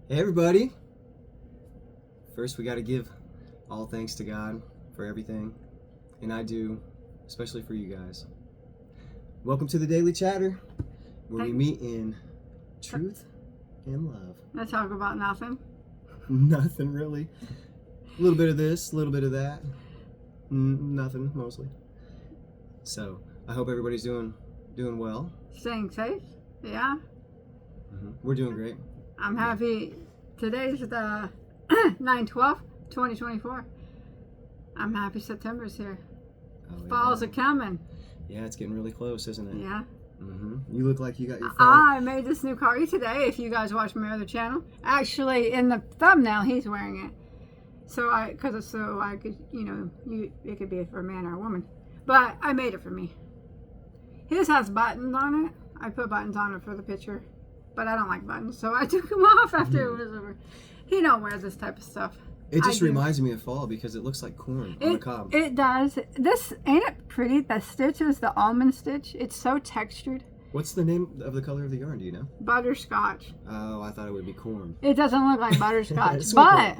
Hey everybody! First, we got to give all thanks to God for everything, and I do, especially for you guys. Welcome to the Daily Chatter, where we meet in truth and love. Let's talk about nothing. Nothing really. A little bit of this, a little bit of that. Nothing, mostly. So, I hope everybody's doing well. Staying safe. Yeah. We're doing great. I'm happy. Today's the 9/12/2024. I'm happy September's here. Oh, Falls yeah. are coming. Yeah, it's getting really close, isn't it? Yeah. You look like you got your fall. I made this new car today. If you guys watch my other channel, actually in the thumbnail he's wearing it. So I could, it could be for a man or a woman, but I made it for me. His has buttons on it. I put buttons on it for the picture, but I don't like buttons, so I took them off after it was over. He don't wear this type of stuff. It just reminds me of fall because it looks like corn on the cob. It does. This ain't it pretty? The stitch is the almond stitch. It's so textured. What's the name of the color of the yarn? Do you know? Butterscotch. Oh, I thought it would be corn. It doesn't look like butterscotch, It's so but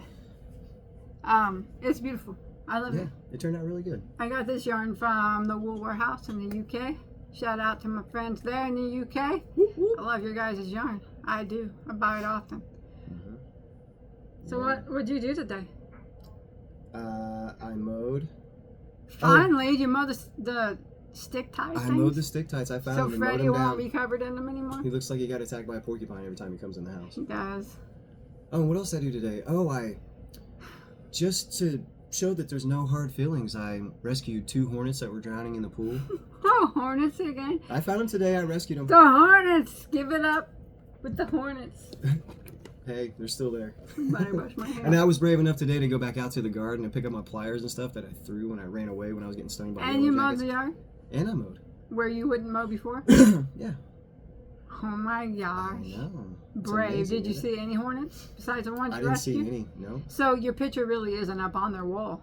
it's beautiful. I love it. It turned out really good. I got this yarn from the Wool Warehouse in the UK. Shout out to my friends there in the UK. Whoop, whoop. I love your guys' yarn. I do. I buy it often. So what'd you do today? I mowed. Finally, you mow the stick ties. I mowed the stick tights. I found so them and mowed Freddie them won't down. be covered in them anymore. He looks like he got attacked by a porcupine every time he comes in the house. He does. Oh, what else did I do today? Oh, just to show that there's no hard feelings, I rescued 2 hornets that were drowning in the pool. Oh, hornets again. I found them today. I rescued them. The hornets. Give it up with the hornets. Hey, they're still there. Better brush my hair. And I was brave enough today to go back out to the garden and pick up my pliers and stuff that I threw when I ran away when I was getting stung by And you yellow mowed jackets. the yard? And I mowed. Where you wouldn't mow before? Yeah. Oh my gosh. I know. It's Brave. amazing, Did you isn't it? see any hornets besides the ones I you didn't rescued? see any. No. So your picture really isn't up on their wall.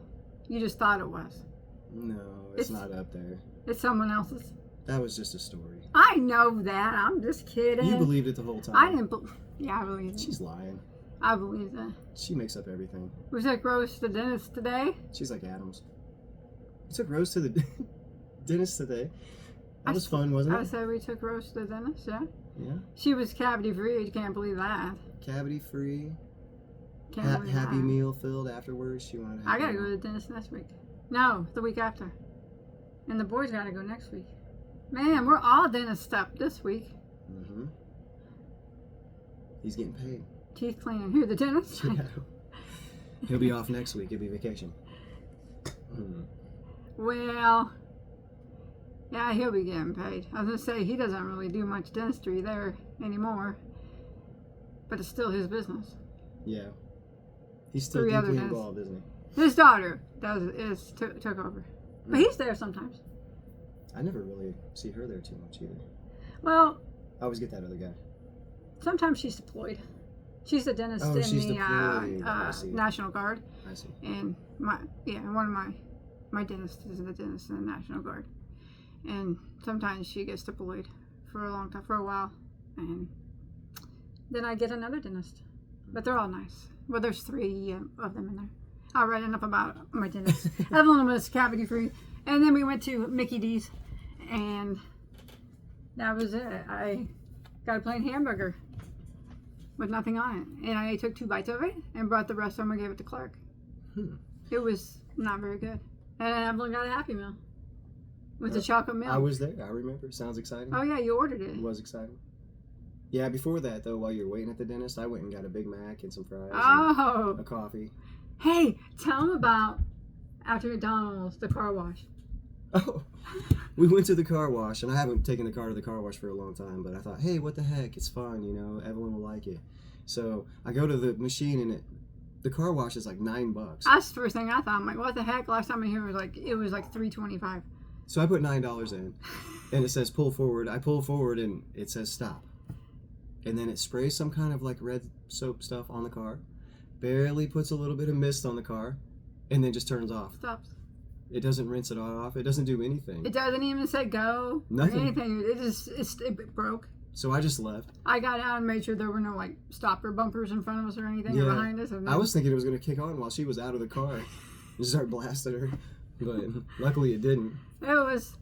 You just thought it was. No, it's not up there. It's someone else's. That was just a story. I know that. I'm just kidding. You believed it the whole time. I didn't. Yeah, I believe it. She's lying. I believe that. She makes up everything. We took Rose to the dentist today. She's like Adams. You took Rose to the dentist today. That was fun, wasn't I it? said we took Rose to the dentist, yeah. Yeah. She was cavity free. You can't believe that. Cavity free. Can't believe Happy that. meal filled afterwards. She wanted to I gotta go to the dentist next week. No, the week after. And the boys gotta go next week. Man, we're all dentist up this week. He's getting paid. Teeth cleaning. Who, the dentist? Yeah. He'll be off next week. It'll be vacation. Well, yeah, he'll be getting paid. I was gonna say he doesn't really do much dentistry there anymore, but it's still his business. Yeah. He's still 3 other deeply dentists. involved, isn't His daughter took over, but he's there sometimes. he? I never really see her there too much either. Well, I always get that other guy. sometimes she's deployed. She's a dentist Oh, in she's the deployed. I see. National Guard, I see. and one of my dentists is the dentist in the National Guard, and sometimes she gets deployed for a long time, for a while, and then I get another dentist, but they're all nice. Well, there's 3 of them in there. I'll write enough about my dentist. Evelyn was cavity free, and then we went to Mickey D's, and that was it. I got a plain hamburger with nothing on it, and I took 2 bites of it and brought the rest home and gave it to Clark. It was not very good, and Evelyn got a Happy Meal with the chocolate milk. I was there. I remember. Sounds exciting. Oh yeah, you ordered it. It was exciting. Yeah, before that, though, while you were waiting at the dentist, I went and got a Big Mac and some fries Oh, and a coffee. hey, tell them about after McDonald's, the car wash. Oh, we went to the car wash, and I haven't taken the car to the car wash for a long time, but I thought, hey, what the heck? It's fun, you know, Evelyn will like it. So I go to the machine, and the car wash is like $9. That's the first thing I thought. I'm like, what the heck? Last time I hear it was like $3.25. So I put $9 in, and it says pull forward. I pull forward, and it says stop. And then it sprays some kind of like red soap stuff on the car, barely puts a little bit of mist on the car, and then just turns off. Stops. It doesn't rinse it off. It doesn't do anything. It doesn't even say go. Nothing. Or anything. It broke. So I just left. I got out and made sure there were no like stopper bumpers in front of us or anything or behind us. I was thinking it was going to kick on while she was out of the car and start blasting her, but luckily it didn't. It was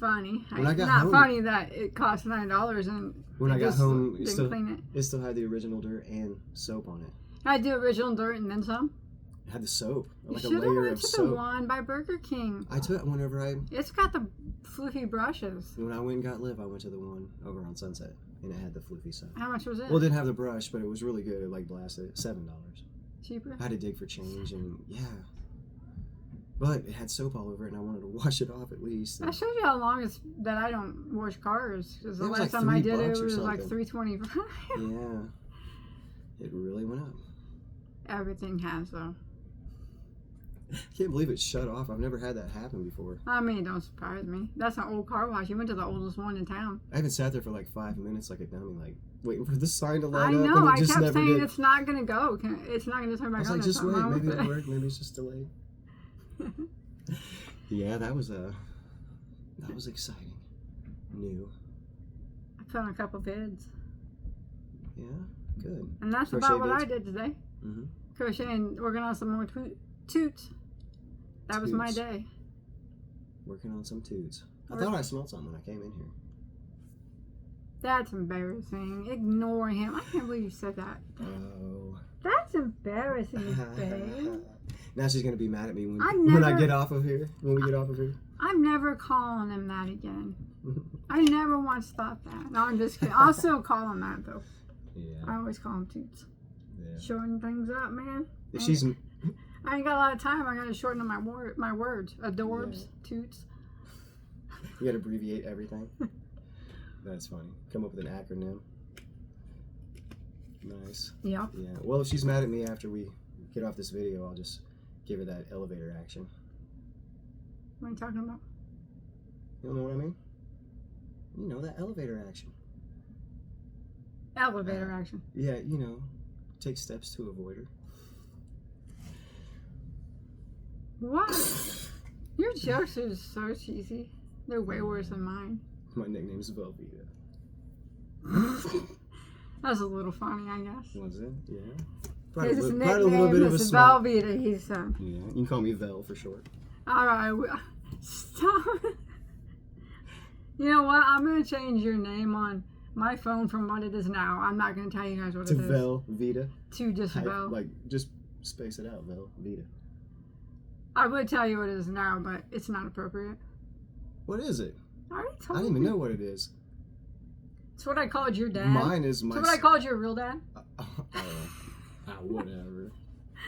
funny. When I got Not home, funny that it cost $9 and when I got home, clean it still had the original dirt and soap on it. I had the original dirt and then some. It had the soap, like a You should have layer went of to soap. the one by Burger King. I took whenever It's got the fluffy brushes. when I went and got Liv, I went to the one over on Sunset, and it had the floofy soap. How much was it? Well, it didn't have the brush, but it was really good. It like blasted $7. Cheaper? I had to dig for change, and yeah. But it had soap all over it, and I wanted to wash it off at least. I showed you how long it's that I don't wash cars. Because the It was last like time I did $3 it, or was like something. $3.25. Yeah. It really went up. Everything has though. I can't believe it shut off. I've never had that happen before. I mean, don't surprise me. That's an old car wash. You went to the oldest one in town. I even sat there for like 5 minutes like a dummy, like waiting for the sign to I light up. know. And it I just kept never saying did. it's not gonna go. It's not gonna turn I back was on. like, There's just something wait. wrong Maybe with it'll it. work. Maybe it's just delayed. Yeah, that was exciting. New. I put on a couple vids, Yeah, good. and that's Crochet about what vids? I did today. Mm-hmm. Crochet and working on some more toots. That was my Toots. day. Working on some toots. I thought I smelled something when I came in here. That's embarrassing. Ignore him. I can't believe you said that. Oh. That's embarrassing, babe. Now she's gonna be mad at me when I I get off of here. When we get off of here. I'm never calling him that again. I never once thought that. No, I'm just kidding. I'll still call him that though. Yeah. I always call him Toots. Yeah. Shorten things up, man. If she's I ain't got a lot of time. I gotta shorten up my words. Adorbs, Toots. You gotta abbreviate everything. That's funny. Come up with an acronym. Nice. Yep. Yeah. Well, if she's mad at me after we get off this video, I'll just give her that elevator action. What are you talking about? You don't know what I mean? You know, that elevator action. Elevator action. Yeah, you know, take steps to avoid her. What? Your jokes are so cheesy. They're way worse than mine. My nickname's Velveeta. That's a little funny, I guess. Was it? Yeah. His Probably a nickname little bit of a is smile. Velveeta, he said. Yeah, you can call me Vel for short. Alright, stop. You know what? I'm going to change your name on my phone from what it is now. I'm not going to tell you guys what To it is. Velveeta. To just Vel. Like, just space it out, Velveeta. I would tell you what it is now, but it's not appropriate. What is it? I already I told don't even you. know what it is. It's what I called your dad. Mine is my... It's what I called your real dad. Whatever.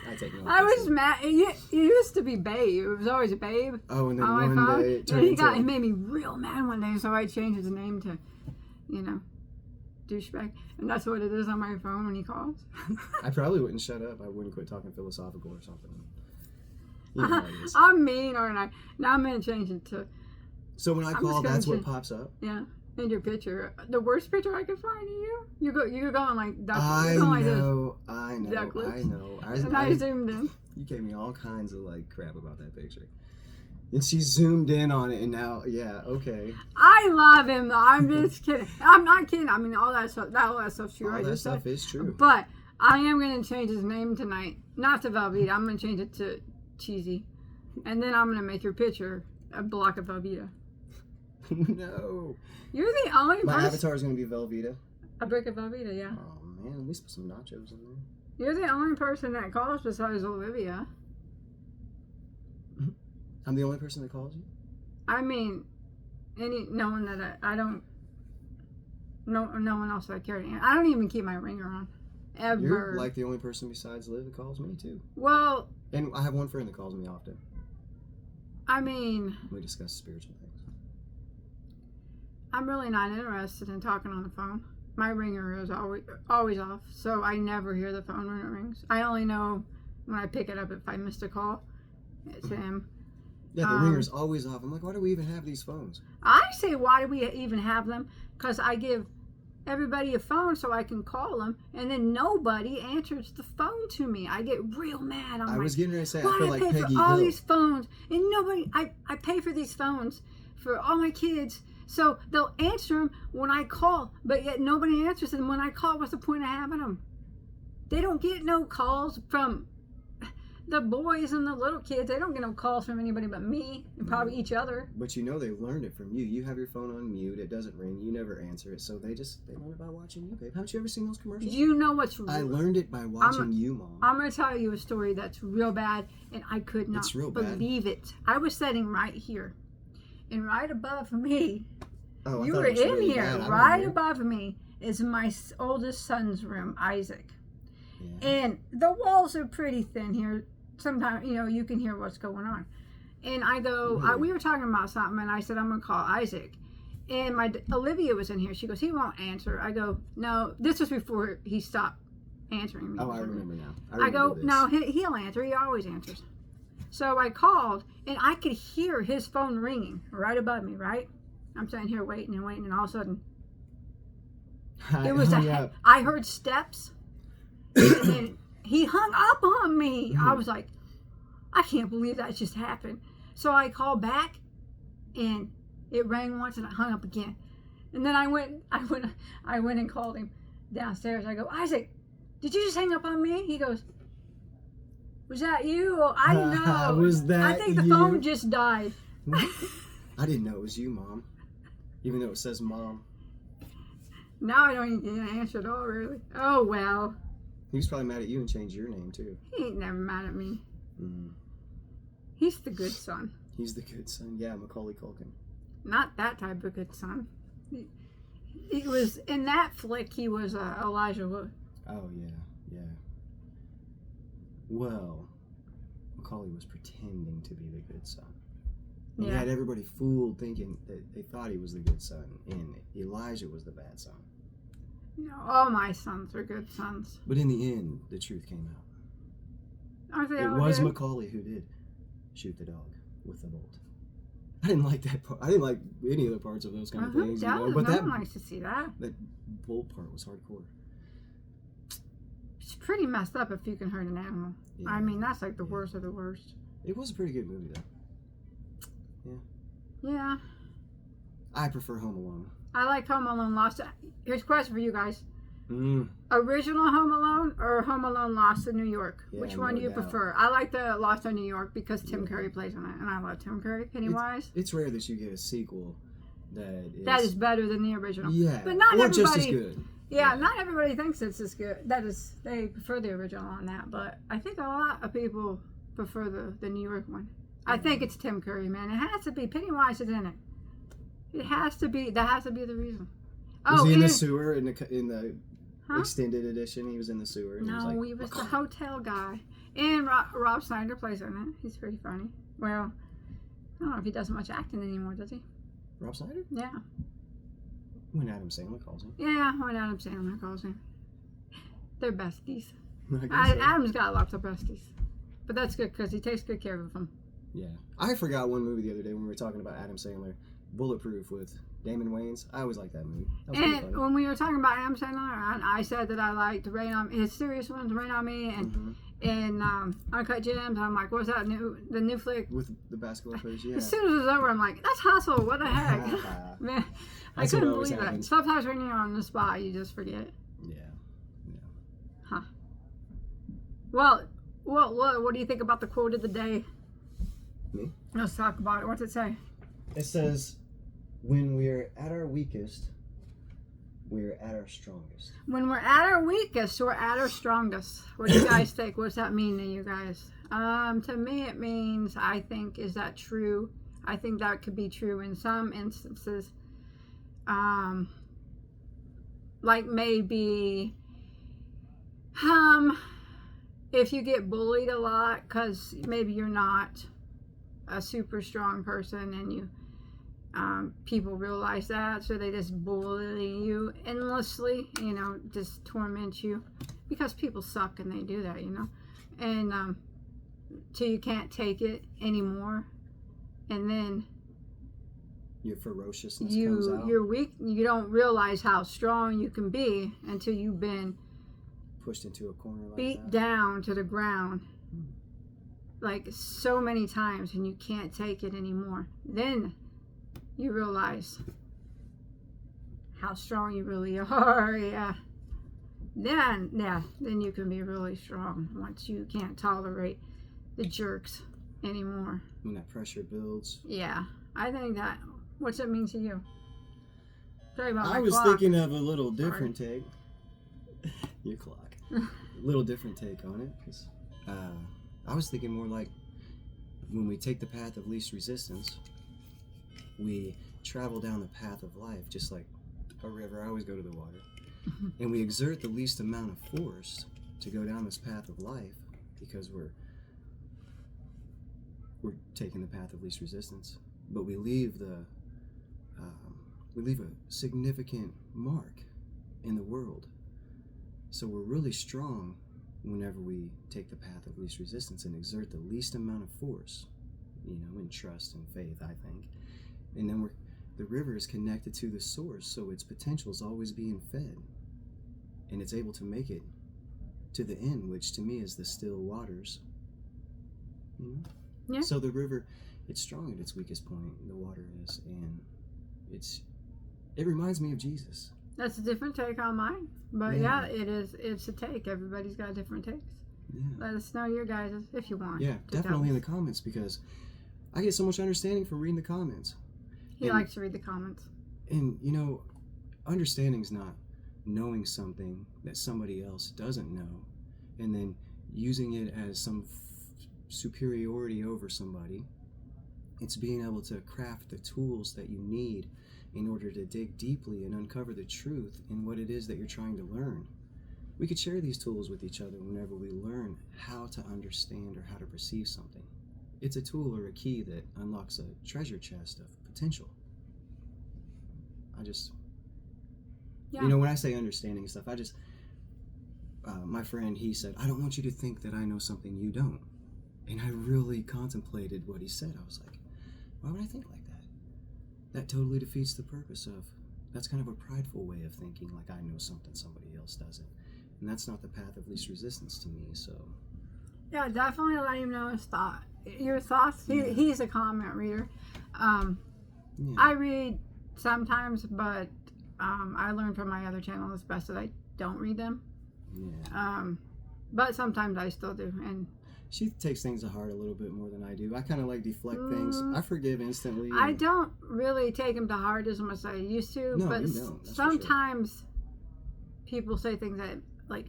I take no I was offense. mad. It used to be Babe. It was always Babe. Oh, and then on my one phone. day it And turned into... he made me real mad one day, so I changed his name to, douchebag. And that's what it is on my phone when he calls. I probably wouldn't shut up. I wouldn't quit talking philosophical or something. You know how it is. I'm mean, aren't I? Now I'm going to change it to, So when I I'm call, just gonna that's what change- pops up? yeah, in your picture. The worst picture I could find of you. You're going like duck. I You're going like this. know. Duck lips. I know. And I zoomed in. You gave me all kinds of like crap about that picture. And she zoomed in on it, and now, yeah, okay. I love him though. I'm just kidding. I'm not kidding. I mean, all that stuff's true. All I that just stuff said. is true. But I am going to change his name tonight. Not to Velveeta. I'm going to change it to Cheesy. And then I'm going to make your picture a block of Velveeta. No. You're the only My person. avatar is going to be Velveeta. A brick of Velveeta, yeah. Oh, man, at least put some nachos in there. You're the only person that calls besides Olivia. I'm the only person that calls you? I mean, no one that I don't. No one else that I care to. I don't even keep my ringer on. Ever. You're like the only person besides Liv that calls me, too. Well, And I have one friend that calls me often. I mean, We discuss spiritual things. I'm really not interested in talking on the phone. My ringer is always off, so I never hear the phone when it rings. I only know when I pick it up if I missed a call. It's him. Yeah, the ringer's always off. I'm like, why do we even have these phones? I say, why do we even have them? Because I give everybody a phone so I can call them, and then nobody answers the phone to me. I get real mad. I was getting ready to say, I why feel do like I pay Peggy for all Hill. these phones and nobody? I pay for these phones for all my kids So they'll answer them when I call, but yet nobody answers them when I call. What's the point of having them? They don't get no calls from the boys and the little kids. They don't get no calls from anybody but me and probably each other. But you know they learned it from you. You have your phone on mute. It doesn't ring. You never answer it. So they learn about watching you, babe. Haven't you ever seen those commercials? You know what's I learned it by watching you, Mom. I'm going to tell you a story that's real bad, and I could not believe it. I was sitting right here, and right above me, you were in here, right above me is my oldest son's room, Isaac. Yeah. And the walls are pretty thin here. Sometimes, you can hear what's going on. And I go, we were talking about something, and I said, I'm going to call Isaac. And Olivia was in here. She goes, he won't answer. I go, no, this was before he stopped answering me. Oh, I remember now. I go, no, he'll answer. He always answers. So I called, and I could hear his phone ringing right above me, right? I'm sitting here waiting, and all of a sudden, I heard steps, and then he hung up on me. I was like, I can't believe that just happened. So I called back, and it rang once, and I hung up again. And then I went and called him downstairs. I go, Isaac, did you just hang up on me? He goes, was that you? Well, I don't know. Was that I think the phone just died. I didn't know it was you, Mom. Even though it says Mom. Now I don't even answer at all, really. Oh, well. He was probably mad at you and changed your name, too. He ain't never mad at me. He's the good son. He's the good son. Yeah, Macaulay Culkin. Not that type of good son. He was, in that flick, he was Elijah Wood. Oh, yeah. Well, Macaulay was pretending to be the good son. And he had everybody fooled thinking that they thought he was the good son, and Elijah was the bad son. All my sons are good sons. But in the end, the truth came out. Are they it was Macaulay who did shoot the dog with the bolt. I didn't like that part. I didn't like any of the parts of those kind of things. But no one likes to see that. That bolt part was hardcore. It's pretty messed up if you can hurt an animal. Yeah. I mean, that's like the worst of the worst. It was a pretty good movie, though. Yeah. I prefer Home Alone. I like Home Alone Lost. Here's a question for you guys. Original Home Alone or Home Alone Lost in New York? Yeah, which one do you prefer? I like the Lost in New York because Tim Curry plays in it, and I love Tim Curry. Pennywise. It's rare that you get a sequel that is better than the original. Yeah, but not or everybody, just as good. Yeah, not everybody thinks it's as good. They prefer the original on that, but I think a lot of people prefer the New York one. I think it's Tim Curry, man. It has to be. Pennywise is in it. It has to be. That has to be the reason. Was he in the sewer in the extended edition? He was in the sewer. And no, he was the hotel guy. And Rob Schneider plays in it. He's pretty funny. Well, I don't know if he does much acting anymore, does he? Rob Schneider? Yeah. When Adam Sandler calls him. Yeah, when Adam Sandler calls him. They're besties. I Adam's got lots of besties. But that's good because he takes good care of them. Yeah. I forgot one movie the other day when we were talking about Adam Sandler. Bulletproof with Damon Wayans. I always liked that movie. That was and when we were talking about Adam Sandler, I said that I liked his serious ones, Rain on Me, and Uncut Gems. I'm like, what's that the new flick with the basketball players? Yeah. As soon as it was over, I'm like, that's Hustle. What the heck, man? I couldn't believe it. Sometimes when you're on the spot, you just forget. Yeah. Huh. Well, what do you think about the quote of the day? Me? Let's talk about it. What's it say? It says, when we're at our weakest, we're at our strongest. When we're at our weakest, we're at our strongest. What do you guys think? What does that mean to you guys? To me, it means, I think, is that true? I think that could be true in some instances. Like maybe, if you get bullied a lot, because maybe you're not a super strong person and you people realize that, so they just bully you endlessly, just torment you, because people suck and they do that, and till you can't take it anymore, and then your ferociousness comes out. You're weak. You don't realize how strong you can be until you've been pushed into a corner, like beat down to the ground like so many times, and you can't take it anymore. Then you realize how strong you really are. Yeah. Then you can be really strong once you can't tolerate the jerks anymore. When that pressure builds. Yeah. I think that. What's it mean to you? Sorry about my I was clock. thinking of a little different take. Your clock. A little different take on it. 'Cause, I was thinking more like when we take the path of least resistance, we travel down the path of life, just like a river. I always go to the water. And we exert the least amount of force to go down this path of life because we're taking the path of least resistance. But we leave a significant mark in the world. So we're really strong whenever we take the path of least resistance and exert the least amount of force, in trust and faith, I think. And then the river is connected to the source, so its potential is always being fed. And it's able to make it to the end, which to me is the still waters. Yeah. So the river, it's strong at its weakest point, the water is, and it reminds me of Jesus. That's a different take on mine. But yeah, it is. It's a take. Everybody's got different takes. Yeah. Let us know your guys' if you want. Yeah, definitely in the comments, because I get so much understanding from reading the comments. He likes to read the comments. And, understanding is not knowing something that somebody else doesn't know and then using it as some superiority over somebody. It's being able to craft the tools that you need in order to dig deeply and uncover the truth in what it is that you're trying to learn. We could share these tools with each other whenever we learn how to understand or how to perceive something. It's a tool or a key that unlocks a treasure chest of potential. When I say understanding stuff, my friend, he said, I don't want you to think that I know something you don't. And I really contemplated what he said. I was like, why would I think like that? That totally defeats the purpose of, that's kind of a prideful way of thinking, like I know something somebody else doesn't. And that's not the path of least resistance to me, so. Yeah, definitely let him know your thoughts. He's a comment reader. I read sometimes, but I learned from my other channel it's best that I don't read them. Yeah. But sometimes I still do. And she takes things to heart a little bit more than I do. I kind of deflect things. I forgive instantly. I don't really take them to heart as much as I used to. No, but you don't. Sometimes people say things that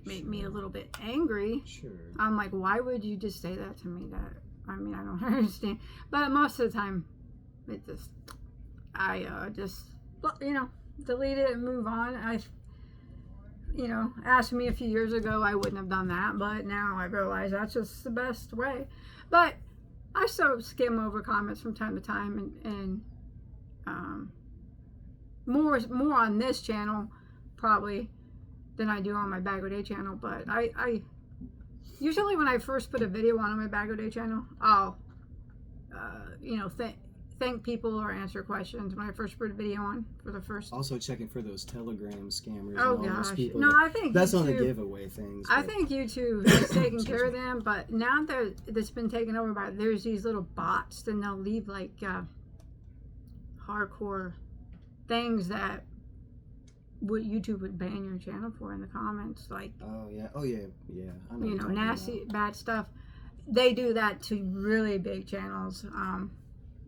make me a little bit angry. Sure. I'm like, why would you just say that to me? I don't understand. But most of the time, I just delete it and move on. Asked me a few years ago, I wouldn't have done that, but now I realize that's just the best way. But I still skim over comments from time to time, and more on this channel probably than I do on my Bag O' Day channel. But I usually when I first put a video on my Bag O' Day channel, I'll thank people or answer questions when I first put a video on for the first. Also checking for those Telegram scammers. Oh and all gosh, those people no, I think that's YouTube, on the giveaway things. I think YouTube is taking care of them, but now that's been taken over by there's these little bots, and they'll leave hardcore things that YouTube would ban your channel for in the comments, like oh yeah, I know nasty bad stuff. They do that to really big channels.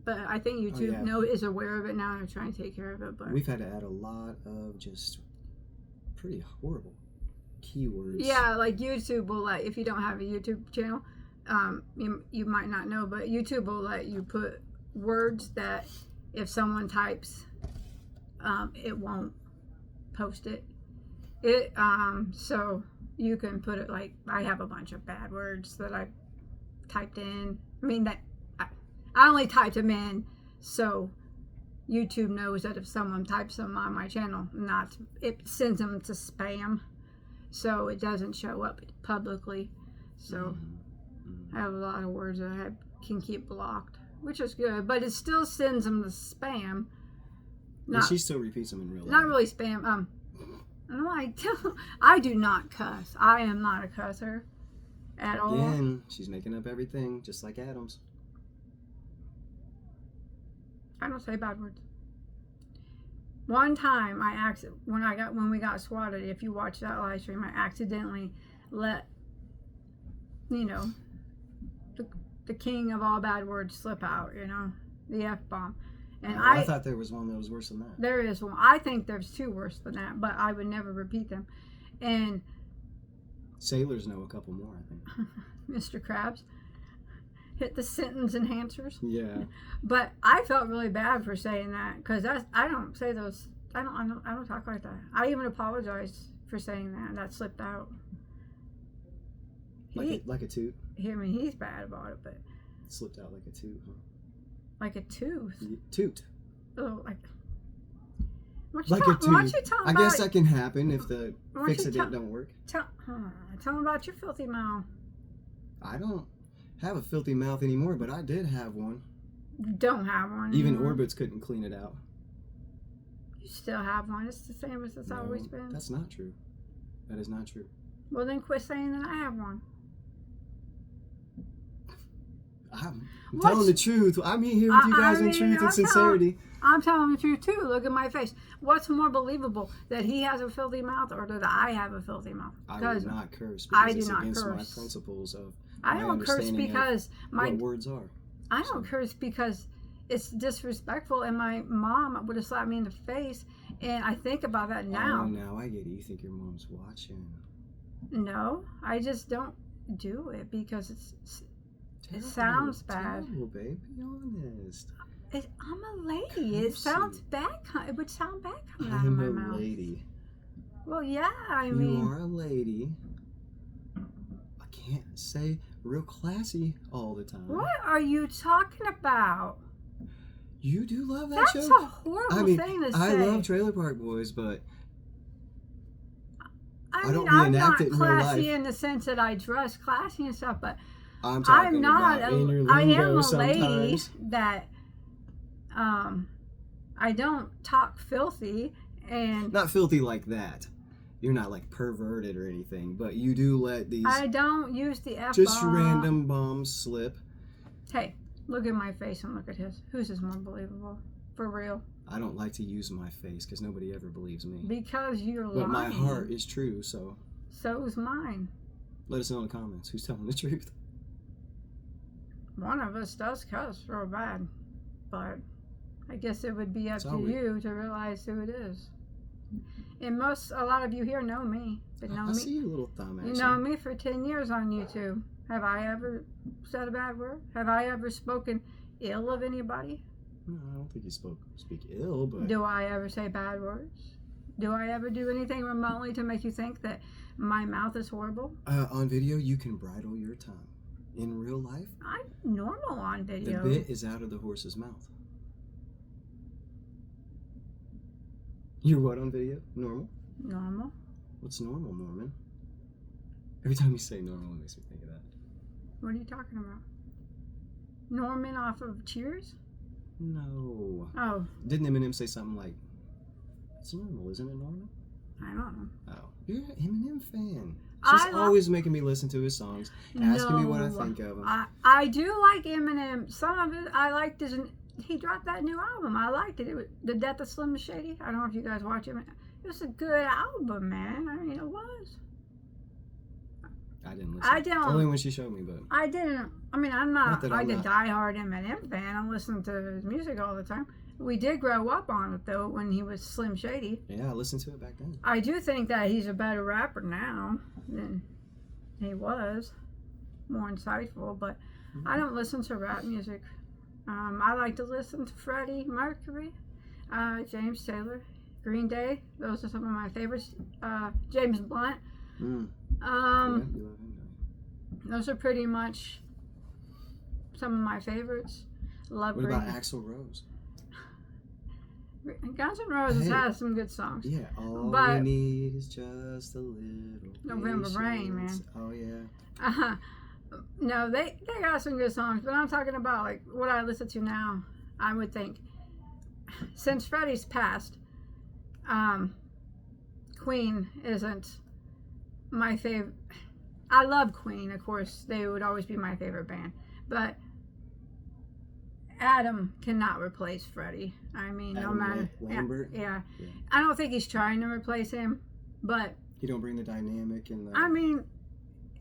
But I think YouTube is aware of it now and they're trying to take care of it. But we've had to add a lot of just pretty horrible keywords. Yeah, like YouTube will let, if you don't have a YouTube channel, you might not know, but YouTube will let you put words that if someone types, it won't post it. So you can put it like, I have a bunch of bad words that I typed in. I only typed them in so YouTube knows that if someone types them on my channel, it sends them to spam, so it doesn't show up publicly. So I have a lot of words that I can keep blocked, which is good, but it still sends them to spam. And she still repeats them in real life. Not really spam. I do not cuss. I am not a cusser at all. Again, she's making up everything, just like Adams. I don't say bad words. One time when we got swatted, if you watch that live stream, I accidentally let, you know, the king of all bad words slip out, you know, the F-bomb. And I thought there was one that was worse than that. There is one. I think there's two worse than that, but I would never repeat them. And sailors know a couple more, I think. Mr. Krabs hit the sentence enhancers. Yeah. But I felt really bad for saying that, because I don't say those. I don't talk like that. I even apologize for saying that. That slipped out. Like a toot. I mean, he's bad about it, but it slipped out like a toot, huh? Like a tooth. Toot. Oh, like a toot. Why don't you tell I guess that can happen if the fix-a-dent don't work. Tell them about your filthy mouth. I don't have a filthy mouth anymore, but I did have one. You don't have one Even anymore. Orbits couldn't clean it out. You still have one. It's the same as it's always been. That's not true. That is not true. Well, then quit saying that I have one. I'm telling the truth. I'm here with you guys in truth and sincerity. I'm telling the truth too. Look at my face. What's more believable, that he has a filthy mouth or that I have a filthy mouth? I would not curse because I do it's not against curse. my principles of I don't curse because what words are. I don't curse because it's disrespectful, and my mom would have slapped me in the face, and I think about that now. Oh, now I get it. You think your mom's watching? No, I just don't do it because it sounds bad. Terrible, babe. Be honest. I'm a lady. It sounds bad. It would sound bad coming out of I'm my a mouth. lady. Well, yeah, I mean. You are a lady. I can't say real classy all the time. What are you talking about? You do love that show? That's a horrible thing to say. I love Trailer Park Boys, but I don't I'm reenact not it in real life. classy in the sense that I dress classy and stuff, but I'm talking not. about in your I am lingo a lady sometimes. that I don't talk filthy and Not filthy like that. You're not like perverted or anything, but you do let these I don't use the F just bomb. random bombs slip. Hey, look at my face and look at his. Whose is more believable? For real. I don't like to use my face because nobody ever believes me. Because you're But lying. my heart is true, so So is mine. let us know in the comments who's telling the truth. One of us does cuss real bad, but I guess it would be up So to we- you to realize who it is. And a lot of you here know me. But know I me. see your little thumb You action. know me for 10 years on YouTube. Have I ever said a bad word? Have I ever spoken ill of anybody? No, I don't think you speak ill, but Do I ever say bad words? Do I ever do anything remotely to make you think that my mouth is horrible? on video you can bridle your tongue. In real life, I'm normal on video. the bit is out of the horse's mouth. You're what on video? Normal? Normal. What's normal, Norman? Every time you say normal, it makes me think of that. What are you talking about? Norman off of Cheers? No. Oh, Didn't Eminem say something like, it's normal, isn't it normal? I don't know. Oh. You're an Eminem fan. She's always making me listen to his songs, asking me what I think of him. I do like Eminem. Some of it I liked. He dropped that new album. I liked it. It was The Death of Slim Shady. I don't know if you guys watch it. It was a good album, man. I mean, it was. I didn't listen. I don't. Only when she showed me, but I didn't. I mean, I'm not that like I'm a not. diehard Eminem fan. I listen to his music all the time. We did grow up on it though when he was Slim Shady. yeah, I listened to it back then. I do think that he's a better rapper now than he was. More insightful, but I don't listen to rap music. I like to listen to Freddie Mercury, James Taylor, Green Day. Those are some of my favorites. James Blunt. Yeah, you love him, don't you? Those are pretty much some of my favorites. Love What Green. about Axl Rose? Guns N' Roses Hey. has some good songs. Yeah, all But- we need is just a little November Rain, man. patience. Oh yeah. No, they got some good songs, but I'm talking about like what I listen to now. I would think since Freddie's passed, Queen isn't my favorite. I love Queen, of course. They would always be my favorite band, but Adam cannot replace Freddie. I mean, Adam no matter. Lambert. Yeah. Yeah. I don't think he's trying to replace him, but He don't bring the dynamic and the, I mean,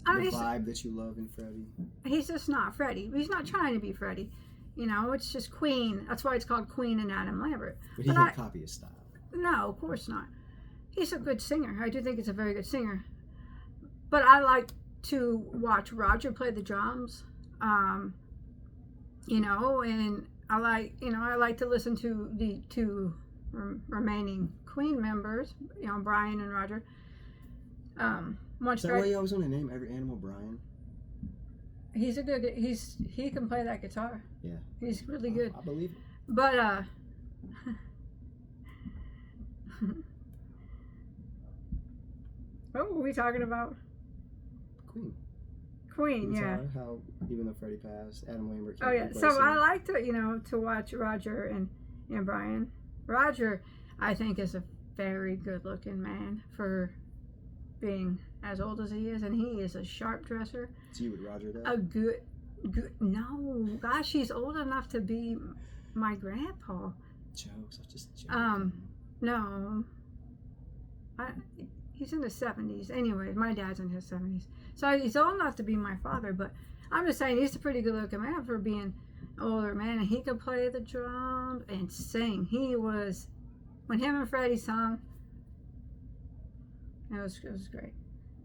the vibe that you love in Freddie. he's just not Freddie. He's not trying to be Freddie. You know, it's just Queen. That's why it's called Queen and Adam Lambert. But he can't copy his style. No, of course not. He's a good singer. I do think he's a very good singer. But I like to watch Roger play the drums. You know, and I like to listen to the two remaining Queen members, you know, Brian and Roger. Is that why you always want to name every animal Brian? He can play that guitar. Yeah. He's really good. I believe it. But what were we talking about? Queen, yeah. How even though Freddie passed, Adam Lambert. Oh yeah. So I like to watch Roger and Brian. Roger, I think, is a very good-looking man for being as old as he is, and he is a sharp dresser. So you would Roger that? A good. No, gosh, he's old enough to be my grandpa. Jokes, I just joking. No. He's in his 70s. Anyway, my dad's in his 70s. So he's old enough to be my father, but I'm just saying he's a pretty good looking man for being an older man, and he could play the drums and sing. When him and Freddie sung, it was great.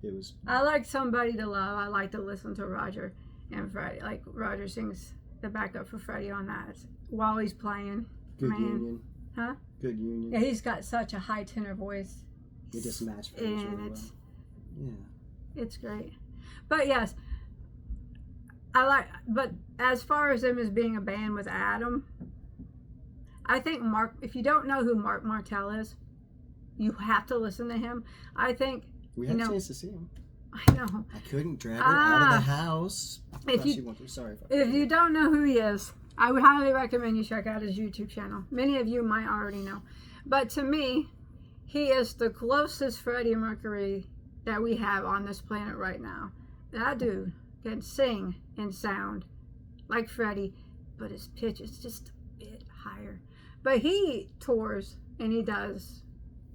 It was. I like Somebody to Love. I like to listen to Roger and Freddie. Like Roger sings the backup for Freddie on that while he's playing. Good union. Huh? Good union. Yeah, he's got such a high tenor voice. They just match for each other. Yeah. It's great. But yes, but as far as them as being a band with Adam, I think if you don't know who Mark Martel is, you have to listen to him. I think we had a chance to see him. I know. I couldn't drag her out of the house. If you don't know who he is, I would highly recommend you check out his YouTube channel. Many of you might already know. But to me, he is the closest Freddie Mercury that we have on this planet right now. That dude can sing and sound like Freddie, but his pitch is just a bit higher. But he tours and he does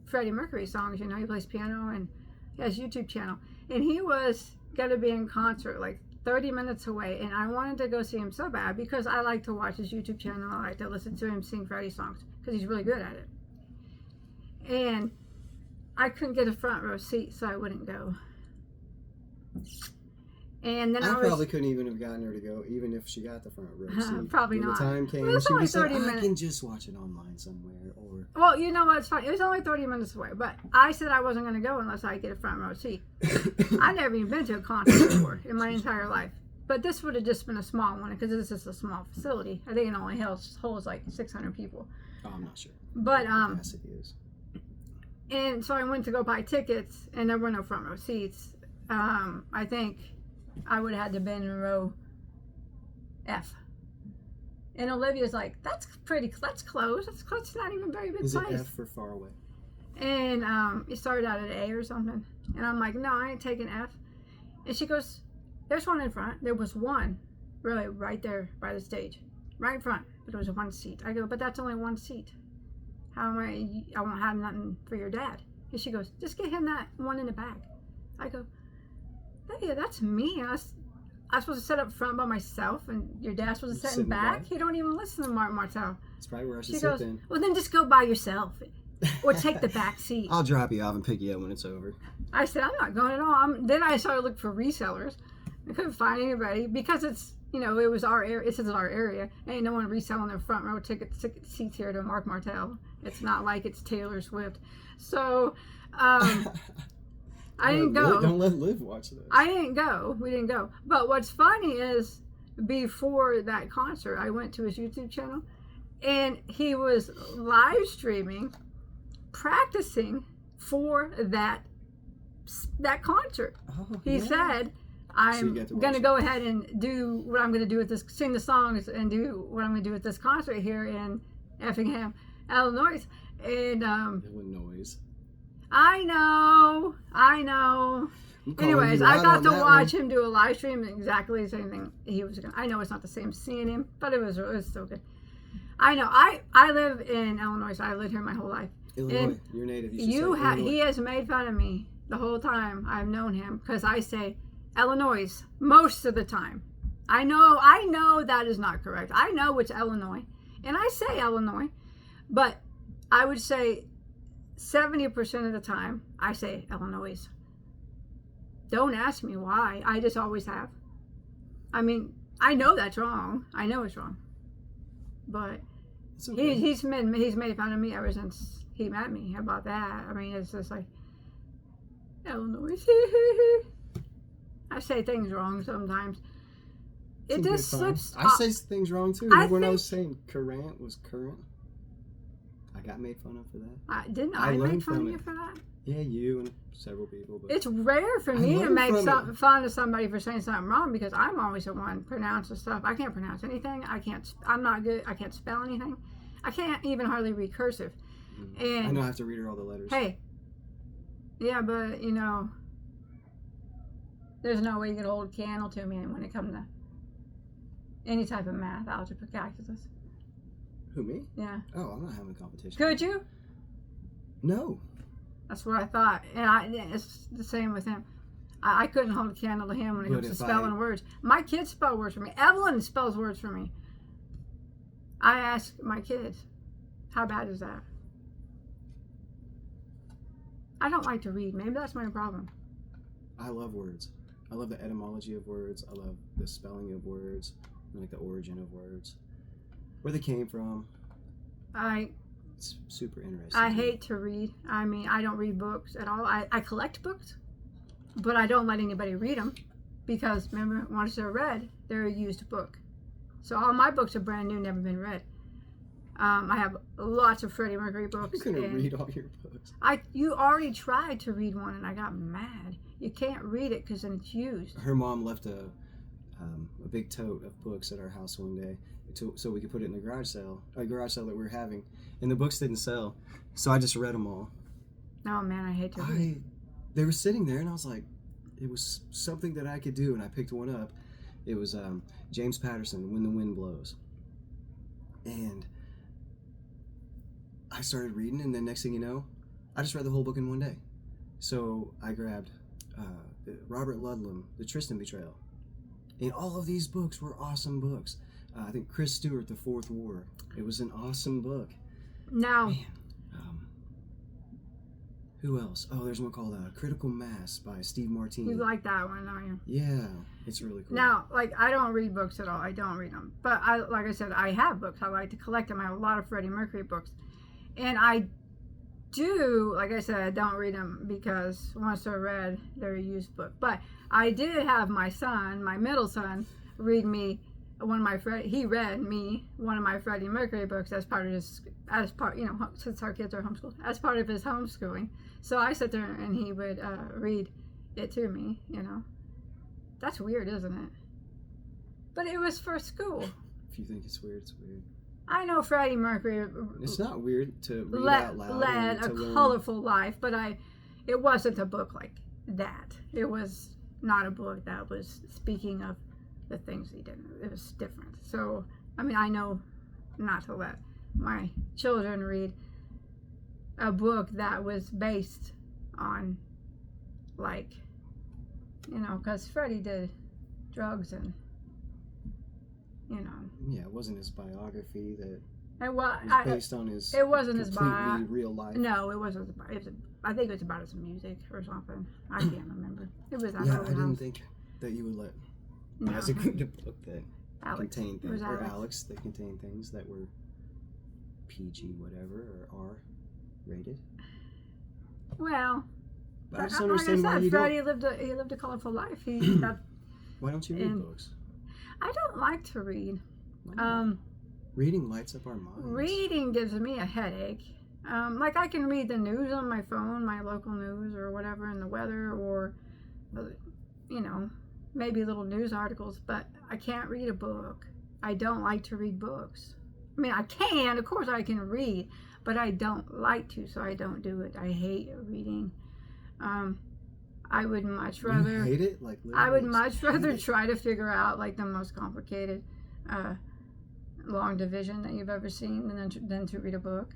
Freddie Mercury songs. You know, he plays piano and he has a YouTube channel. And he was going to be in concert like 30 minutes away, and I wanted to go see him so bad because I like to watch his YouTube channel. I like to listen to him sing Freddie songs because he's really good at it. And I couldn't get a front row seat, so I wouldn't go. And then I probably couldn't even have gotten her to go, even if she got the front row seat. Probably when not. The time came, it was she only was 30 like, minutes. I can just watch it online somewhere. Or well, you know what's funny? It was only 30 minutes away, but I said I wasn't going to go unless I get a front row seat. I'd never even been to a concert before in my entire life. But this would have just been a small one because this is a small facility. I think it only holds like 600 people. Oh, I'm not sure. But capacity is. And so I went to go buy tickets, and there were no front row seats. I think I would have had to been in row F. And Olivia's like, that's close. That's not even a very big place. Is it F for far away? And it started out at A or something. And I'm like, no, I ain't taking F. And she goes, there's one in front. There was one really right there by the stage. Right in front. But there was one seat. I go, but that's only one seat. How am I won't have nothing for your dad. And she goes, just get him that one in the back. I go, yeah, that's me. I was supposed to sit up front by myself, and your dad's supposed to sit in back. You don't even listen to Mark Martel. That's probably where I should sit sit then. Well, then just go by yourself, or take the back seat. I'll drop you off and pick you up when it's over. I said, I'm not going at all. Then I started looking for resellers. I couldn't find anybody because it was our area. This is our area. Ain't no one reselling their front row ticket seats here to Mark Martel. It's not like it's Taylor Swift. So, I didn't go. Don't let Liv watch this. I didn't go. We didn't go. But what's funny is before that concert, I went to his YouTube channel, and he was live streaming, practicing for that concert. Oh, he said, I'm going to go ahead and do what I'm going to do with this, sing the songs and do what I'm going to do with this concert here in Effingham, Illinois. And Illinois. I know. I'm calling Anyways, you I out got on to that watch one. him do a live stream, exactly the same thing he was gonna. I know it's not the same seeing him, but it was still good. I know. I live in Illinois, so I lived here my whole life. Illinois, And you're native. You should say Illinois. He has made fun of me the whole time I've known him because I say Illinois most of the time. I know that is not correct. I know it's Illinois, and I say Illinois, but I would say 70% of the time I say Illinois. Don't ask me why. I just always have. I mean, I know that's wrong. I know it's wrong, but It's okay. he's made fun of me ever since he met me about that. I mean, it's just like Illinois. I say things wrong sometimes. It's It in just good fun. slips. I say things wrong too. I When I think- was saying current was current, I got made fun of for that. Didn't I I learned make fun from of you it. for that? Yeah, you and several people. But It's rare for I me to learned make from it. fun of somebody for saying something wrong because I'm always the one pronouncing stuff. I can't pronounce anything. I'm not good. I can't spell anything. I can't even hardly read cursive. And I know I have to read her all the letters. hey, yeah, but you know, there's no way you could hold a candle to me when it comes to any type of math, algebra, calculus. Who, me? Yeah. Oh, I'm not having a competition. Could you? No. That's what I thought. And it's the same with him. I couldn't hold a candle to him when it But comes to if spelling words. My kids spell words for me. Evelyn spells words for me. I ask my kids, how bad is that? I don't like to read. Maybe that's my problem. I love words. I love the etymology of words. I love the spelling of words, like the origin of words, where they came from. It's super interesting. I hate to read. I mean, I don't read books at all. I collect books, but I don't let anybody read them because, remember, once they're read, they're a used book. So all my books are brand new, never been read. I have lots of Freddie Mercury books. You're gonna and read all your books. you already tried to read one, and I got mad. You can't read it because then it's used. Her mom left a big tote of books at our house one day, so we could put it in the garage sale that we were having, and the books didn't sell, so I just read them all. Oh man, I hate to read. They were sitting there, and I was like, it was something that I could do, and I picked one up. It was James Patterson, When the Wind Blows, and I started reading, and then next thing you know, I just read the whole book in one day. So I grabbed Robert Ludlum, The Tristan Betrayal. And all of these books were awesome books. I think Chris Stewart, The Fourth War. It was an awesome book. Now, Man, who else? Oh, there's one called Critical Mass by Steve Martini. you like that one, don't you? Yeah, it's really cool. Now, like, I don't read books at all. I don't read them. But like I said, I have books. I like to collect them. I have a lot of Freddie Mercury books. And I do, like I said, I don't read them because once they're read, they're a used book. But I did have my son, my middle son, read me he read me one of my Freddie Mercury books since our kids are homeschooled, as part of his homeschooling. So I sit there and he would read it to me, That's weird, isn't it? But it was for school. If you think it's weird, it's weird. I know Freddie Mercury It's not weird to read out loud. led and a to learn. colorful life, but it wasn't a book like that. It was not a book that was speaking of the things he did. It was different. So, I mean, I know not to let my children read a book that was based on, like, because Freddie did drugs and, Yeah, it wasn't his biography that And was based on his it wasn't his completely real life. No, it wasn't. I think it was about his music or something. I can't remember. It was that Yeah, old I didn't house. think that you would let No. as a good book that Alex. contained It was things, or Alex. Alex, that contained things that were PG whatever or R rated. Well, But I just like understand why you Freddie don't. lived a colorful life. Why don't you read and- books? I don't like to read. Why not? Reading lights up our minds. Reading gives me a headache. Like I can read the news on my phone, my local news or whatever, and the weather, or maybe little news articles. But I can't read a book. I don't like to read books. I mean, I can, of course, I can read, but I don't like to, so I don't do it. I hate reading. I would much You rather. hate it? Like, I would literally much hate rather it? try to figure out like the most complicated long division that you've ever seen than to read a book.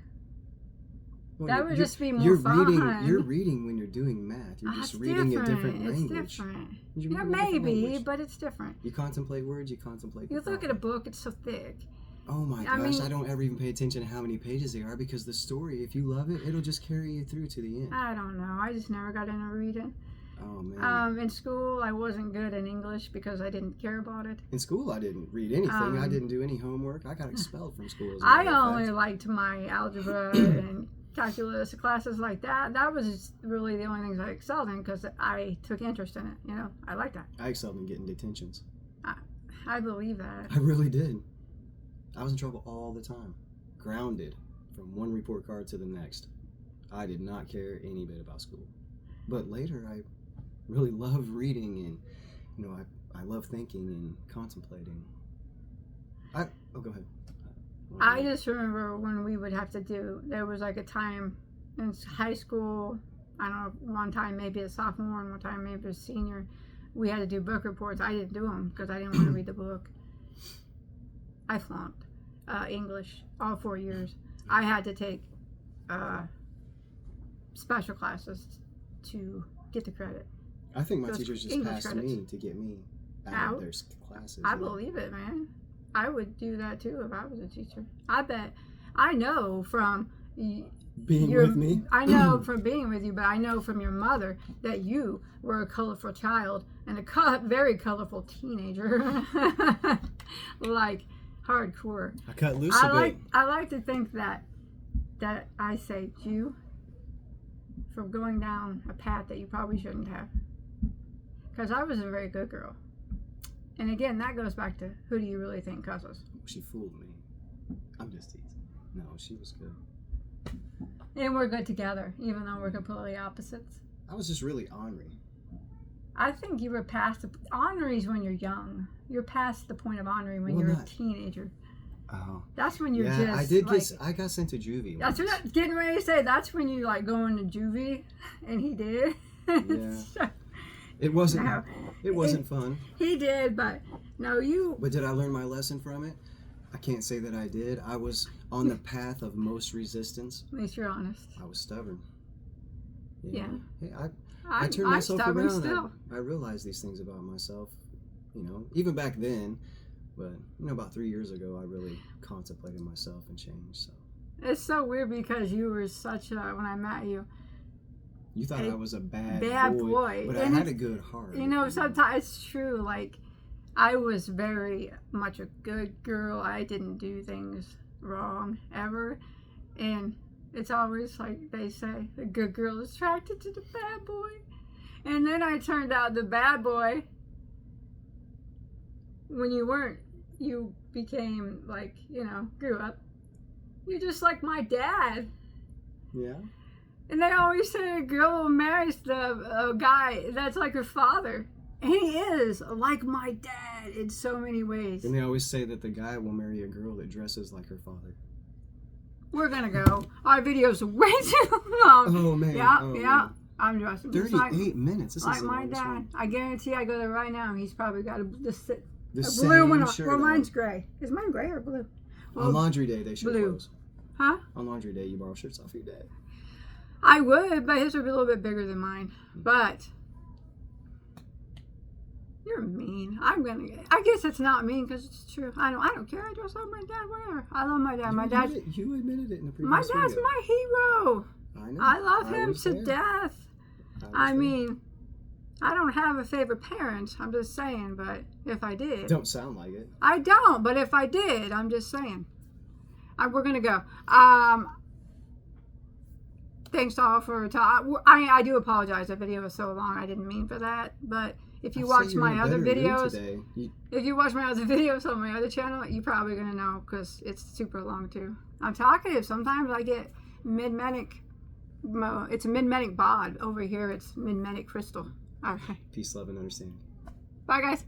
Well, That would just be more you're fun. You're reading when you're doing math. You're just It's reading a different different. It's language. different. You're Yeah, reading a different maybe, language. but it's different. You contemplate words, you contemplate. You look at a book, it's so thick. Oh my I gosh, mean- I don't ever even pay attention to how many pages they are because the story, if you love it, it'll just carry you through to the end. I don't know. I just never got into reading. Oh man. In school, I wasn't good in English because I didn't care about it. In school, I didn't read anything. I um, didn't do any homework. I got expelled from school. As a I matter of only fact. liked my algebra and calculus classes like that. That was really the only things I excelled in because I took interest in it. You know, I like that. I excelled in getting detentions. I believe that. I really did. I was in trouble all the time. Grounded from one report card to the next. I did not care any bit about school. But later, I really loved reading and, you know, I love thinking and contemplating. Oh, go ahead. I just remember when we would have to there was like a time in high school, I don't know, one time maybe a sophomore and one time maybe a senior, we had to do book reports. I didn't do them because I didn't want to read the book. I flunked English all 4 years. I had to take special classes to get the credit. I think my Those teachers just English passed credits. me to get me out of their classes. I believe it, man. I would do that too if I was a teacher. I bet. I know from Being with me. I know from being with you, but I know from your mother that you were a colorful child and a very colorful teenager. Like hardcore. I cut loose a bit. I like to think that I saved you from going down a path that you probably shouldn't have. Because I was a very good girl. And again, that goes back to who do you really think causes? She fooled me. I'm just teasing. No, she was good. And we're good together, even though we're completely opposites. I was just really ornery. I think you were past ornery's when you're young. You're past the point of ornery when you're a teenager. Oh. That's when you're yeah, just I got sent to juvie. That's what I'm getting ready to say. That's when you like go into juvie, and he did. Yeah. It wasn't. No. It wasn't fun. He did, but no, you. But did I learn my lesson from it? I can't say that I did. I was on the path of most resistance. At least you're honest. I was stubborn. Yeah. Hey, I turned myself stubborn around. still. I realized these things about myself. You know, even back then. But you know, about 3 years ago, I really contemplated myself and changed. So. It's so weird because you were such a when I met you. You thought I was a bad boy, but and I had a good heart. You know, sometimes it's true. Like, I was very much a good girl. I didn't do things wrong ever, and it's always like they say, a good girl is attracted to the bad boy. And then I turned out the bad boy. When you weren't, you became like, you know, grew up. You're just like my dad. Yeah. And they always say a girl who marries the guy that's like her father. And he is like my dad in so many ways. And they always say that the guy will marry a girl that dresses like her father. We're gonna go. Our video's way too long. Oh man. Yeah, oh, yeah. Man. I'm dressing 38 minutes. This like is the my longest dad. one. I guarantee I go there right now. He's probably got a blue same one on. shirt Well, on. mine's gray. Is mine gray or blue? Well, On laundry day, they should blue. close. Huh? On laundry day, you borrow shirts off your dad. I would, but his would be a little bit bigger than mine. But you're mean. I guess it's not mean because it's true. I don't care. I dress like my dad. Whatever. I love my dad. You admitted it in the previous My dad's video. my hero. I know. I love him was to there. death. I mean, I don't have a favorite parent. I'm just saying. But if I did, Don't sound like it. I don't. But if I did, I'm just saying. We're gonna go. Thanks to all for talking. I do apologize. The video was so long. I didn't mean for that. But if you watch my other videos, if you watch my other videos on my other channel, you're probably gonna know because it's super long too. I'm talkative. Sometimes I get mid-medic. It's a mid-medic bod. Over here, it's mid-medic crystal. All right. Peace, love, and understanding. Bye, guys.